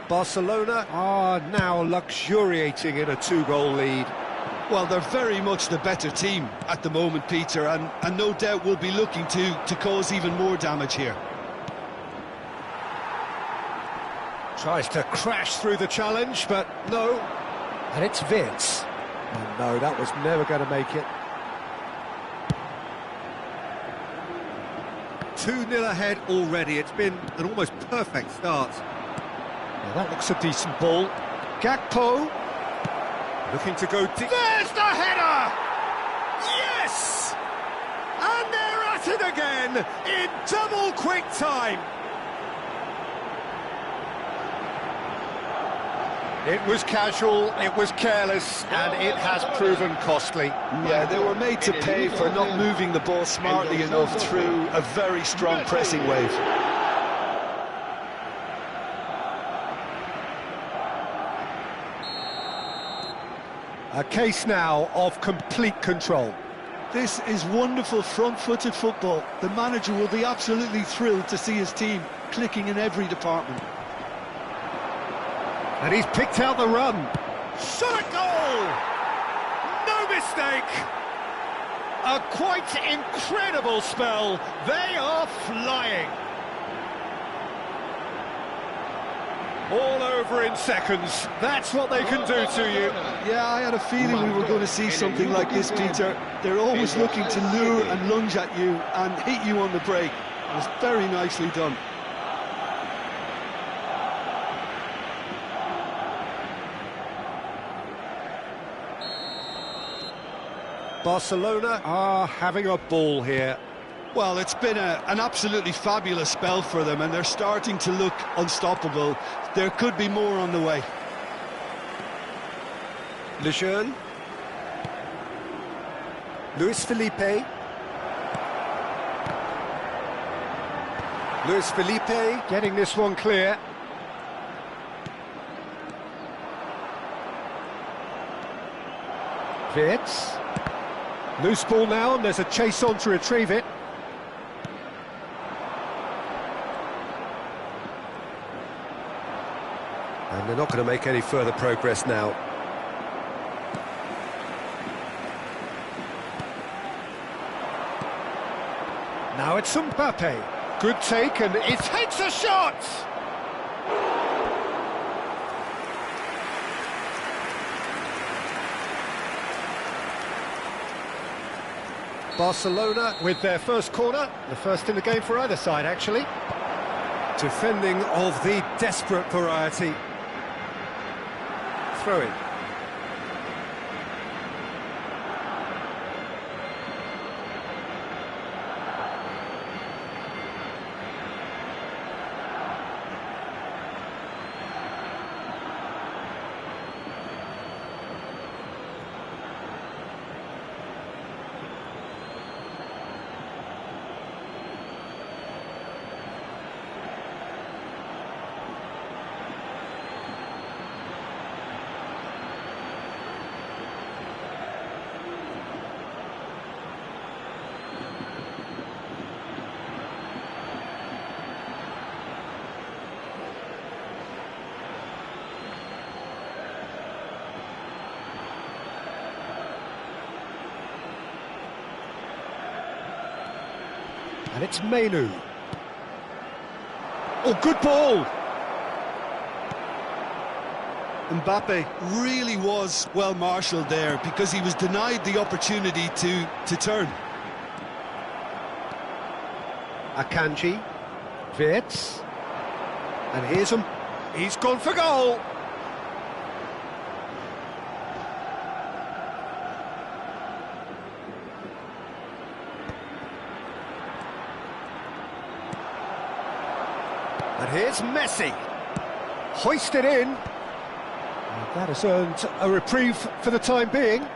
Barcelona are now luxuriating in a 2-goal lead. Well, they're very much the better team at the moment, Peter, and no doubt will be looking to cause even more damage here. Tries to crash through the challenge, but no. And it's Vince. Oh no, that was never going to make it. 2-0 ahead already. It's been an almost perfect start. Now that looks a decent ball. Gakpo looking to go deep. There's the header! Yes! And they're at it again in double quick time. It was casual, it was careless, and it has proven costly. Yeah, they were made to pay for not moving the ball smartly enough through a very strong pressing wave. A case now of complete control. This is wonderful front-footed football. The manager will be absolutely thrilled to see his team clicking in every department. And he's picked out the run. Shot a goal! No mistake! A quite incredible spell. They are flying. All over in seconds. That's what they can do to you. Yeah, I had a feeling we were going to see something like this, Peter. They're always looking to lure and lunge at you and hit you on the break. It was very nicely done. Barcelona are having a ball here. Well, it's been an absolutely fabulous spell for them, and they're starting to look unstoppable. There could be more on the way. Lejeune. Luis Felipe. Luis Felipe getting this one clear. Wirtz. Loose ball now, and there's a chase on to retrieve it. And they're not going to make any further progress now. Now it's Mbappe. Good take, and it takes a shot! Barcelona with their first corner, the first in the game for either side, actually. Defending of the desperate variety. Throw in. And it's Menu. Oh, good ball! Mbappe really was well marshalled there because he was denied the opportunity to turn. Akanji, Wirtz, and here's him. He's gone for goal! And here's Messi. Hoisted in. And that has earned a reprieve for the time being.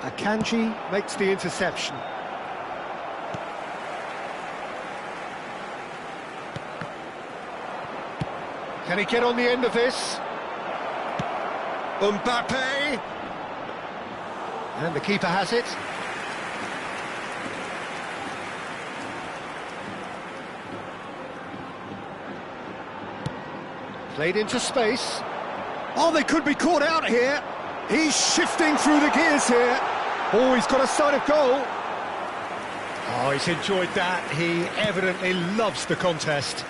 Akanji makes the interception. Can he get on the end of this? Mbappe! And the keeper has it. Played into space. Oh, they could be caught out here. He's shifting through the gears here. Oh, he's got a sight of goal. Oh, he's enjoyed that. He evidently loves the contest.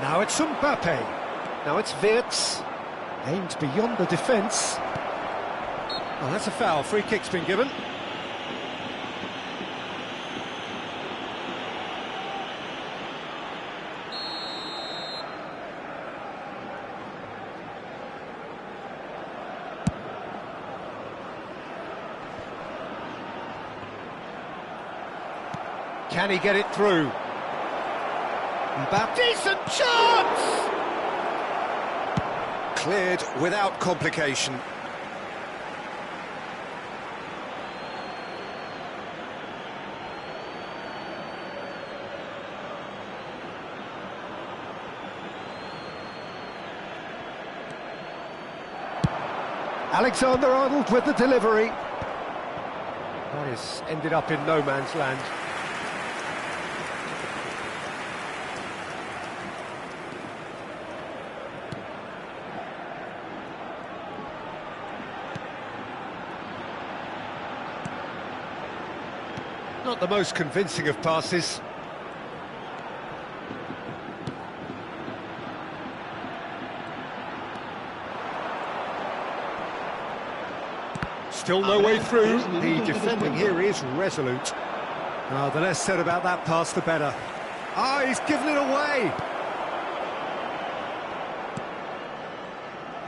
Now it's Mbappe. Now it's Wirtz. Aimed beyond the defence. Oh, that's a foul. Free kick's been given. Can he get it through? Mbappe, decent chance! Cleared without complication. Alexander-Arnold with the delivery. That is ended up in no man's land. Not the most convincing of passes. Still no way through. The defending here is resolute. The less said about that pass, the better. He's given it away.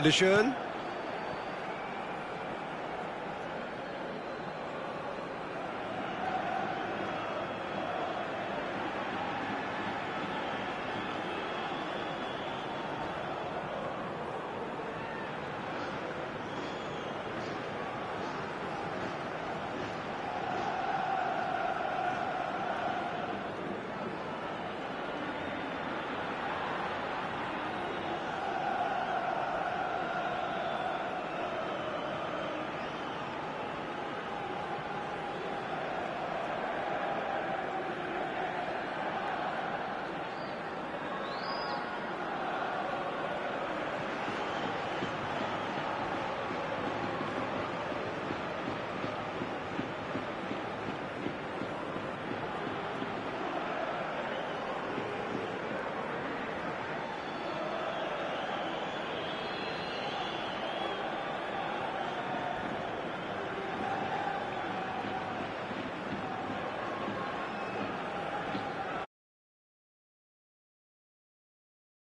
Lejeune.